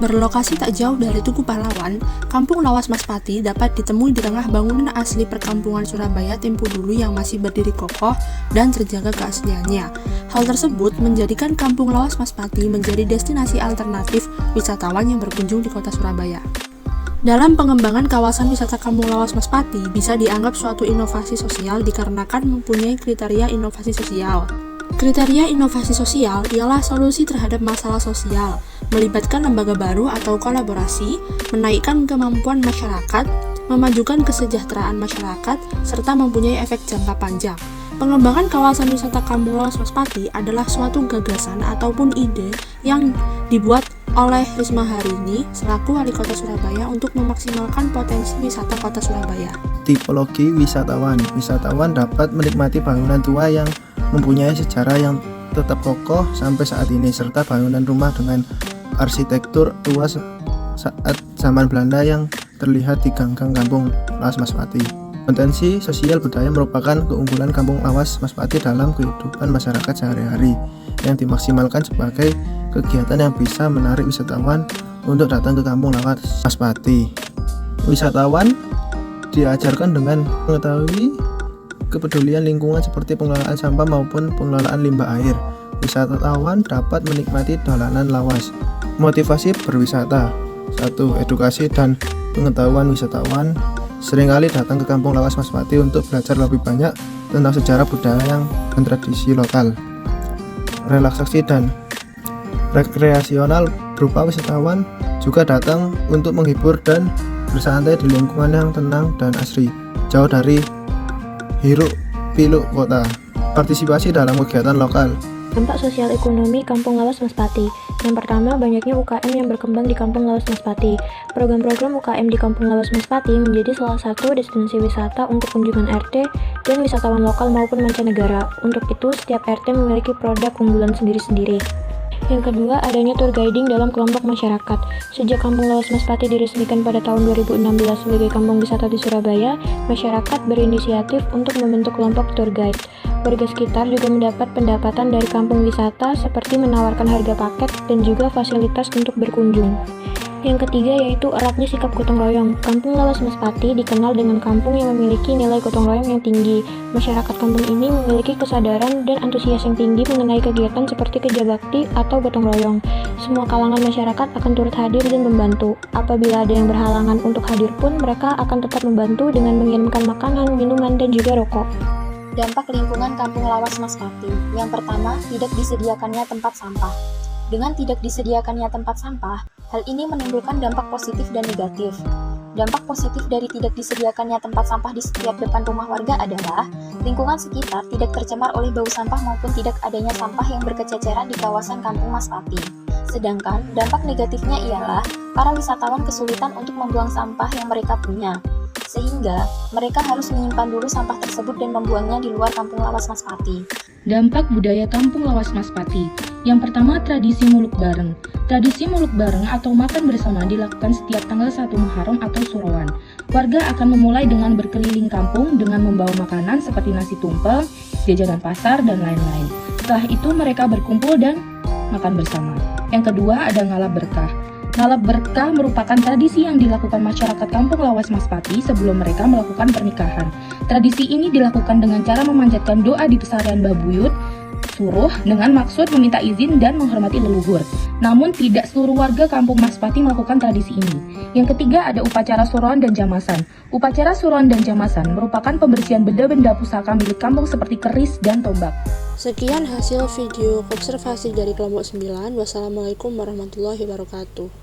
Berlokasi tak jauh dari Tugu Pahlawan, Kampung Lawas Maspati dapat ditemui di tengah bangunan asli perkampungan Surabaya tempo dulu yang masih berdiri kokoh dan terjaga keasliannya. Hal tersebut menjadikan Kampung Lawas Maspati menjadi destinasi alternatif wisatawan yang berkunjung di kota Surabaya. Dalam pengembangan kawasan wisata Kampung Lawas Maspati bisa dianggap suatu inovasi sosial dikarenakan mempunyai kriteria inovasi sosial. Kriteria inovasi sosial ialah solusi terhadap masalah sosial, melibatkan lembaga baru atau kolaborasi, menaikkan kemampuan masyarakat, memajukan kesejahteraan masyarakat, serta mempunyai efek jangka panjang. Pengembangan kawasan wisata Kampung Lawas Maspati adalah suatu gagasan ataupun ide yang dibuat oleh Risma Harini selaku Wali Kota Surabaya untuk memaksimalkan potensi wisata Kota Surabaya. Tipologi wisatawan. Wisatawan dapat menikmati bangunan tua yang mempunyai sejarah yang tetap kokoh sampai saat ini, serta bangunan rumah dengan arsitektur tua saat zaman Belanda yang terlihat di gang-gang Kampung Lawas Maspati. Potensi sosial budaya merupakan keunggulan Kampung Lawas Maspati dalam kehidupan masyarakat sehari-hari yang dimaksimalkan sebagai kegiatan yang bisa menarik wisatawan untuk datang ke Kampung Lawas Maspati. Wisatawan diajarkan dengan mengetahui kepedulian lingkungan seperti pengelolaan sampah maupun pengelolaan limbah air. Wisatawan dapat menikmati dolanan lawas. Motivasi berwisata. 1. Edukasi dan pengetahuan. Wisatawan seringkali datang ke Kampung Lawas Maspati untuk belajar lebih banyak tentang sejarah budaya dan tradisi lokal. Relaksasi dan rekreasional berupa wisatawan juga datang untuk menghibur dan bersantai di lingkungan yang tenang dan asri, jauh dari hiruk pikuk kota. Partisipasi dalam kegiatan lokal. Dampak sosial ekonomi Kampung Lawas Maspati. Yang pertama, banyaknya UKM yang berkembang di Kampung Lawas Maspati. Program-program UKM di Kampung Lawas Maspati menjadi salah satu destinasi wisata untuk kunjungan RT dan wisatawan lokal maupun mancanegara. Untuk itu, setiap RT memiliki produk unggulan sendiri-sendiri. Yang kedua, adanya tour guiding dalam kelompok masyarakat. Sejak Kampung Lawas Maspati diresmikan pada tahun 2016 sebagai kampung wisata di Surabaya, masyarakat berinisiatif untuk membentuk kelompok tour guide. Warga sekitar juga mendapat pendapatan dari kampung wisata seperti menawarkan harga paket dan juga fasilitas untuk berkunjung. Yang ketiga yaitu eratnya sikap gotong royong. Kampung Lawas Maspati dikenal dengan kampung yang memiliki nilai gotong royong yang tinggi. Masyarakat kampung ini memiliki kesadaran dan antusias yang tinggi mengenai kegiatan seperti kerja bakti atau gotong royong. Semua kalangan masyarakat akan turut hadir dan membantu. Apabila ada yang berhalangan untuk hadir pun, mereka akan tetap membantu dengan mengirimkan makanan, minuman, dan juga rokok. Dampak lingkungan Kampung Lawas Maspati. Yang pertama, tidak disediakannya tempat sampah. Dengan tidak disediakannya tempat sampah, hal ini menimbulkan dampak positif dan negatif. Dampak positif dari tidak disediakannya tempat sampah di setiap depan rumah warga adalah lingkungan sekitar tidak tercemar oleh bau sampah maupun tidak adanya sampah yang berkececeran di kawasan Kampung Maspati. Sedangkan dampak negatifnya ialah para wisatawan kesulitan untuk membuang sampah yang mereka punya, sehingga mereka harus menyimpan dulu sampah tersebut dan membuangnya di luar Kampung Lawas Maspati. Dampak budaya Kampung Lawas Maspati. Yang pertama, tradisi muluk bareng. Tradisi muluk bareng atau makan bersama dilakukan setiap tanggal 1 Muharram atau Surawan. Warga akan memulai dengan berkeliling kampung dengan membawa makanan seperti nasi tumpeng, jajanan pasar, dan lain-lain. Setelah itu mereka berkumpul dan makan bersama. Yang kedua, ada ngalap berkah. Ngalap berkah merupakan tradisi yang dilakukan masyarakat Kampung Lawas Maspati sebelum mereka melakukan pernikahan. Tradisi ini dilakukan dengan cara memanjatkan doa di pesarian Babuyut, Suruh dengan maksud meminta izin dan menghormati leluhur. Namun tidak seluruh warga Kampung Maspati melakukan tradisi ini. Yang ketiga ada upacara suruhan dan jamasan. Upacara suruhan dan jamasan merupakan pembersihan benda-benda pusaka milik kampung seperti keris dan tombak. Sekian hasil video observasi dari kelompok 9. Wassalamualaikum warahmatullahi wabarakatuh.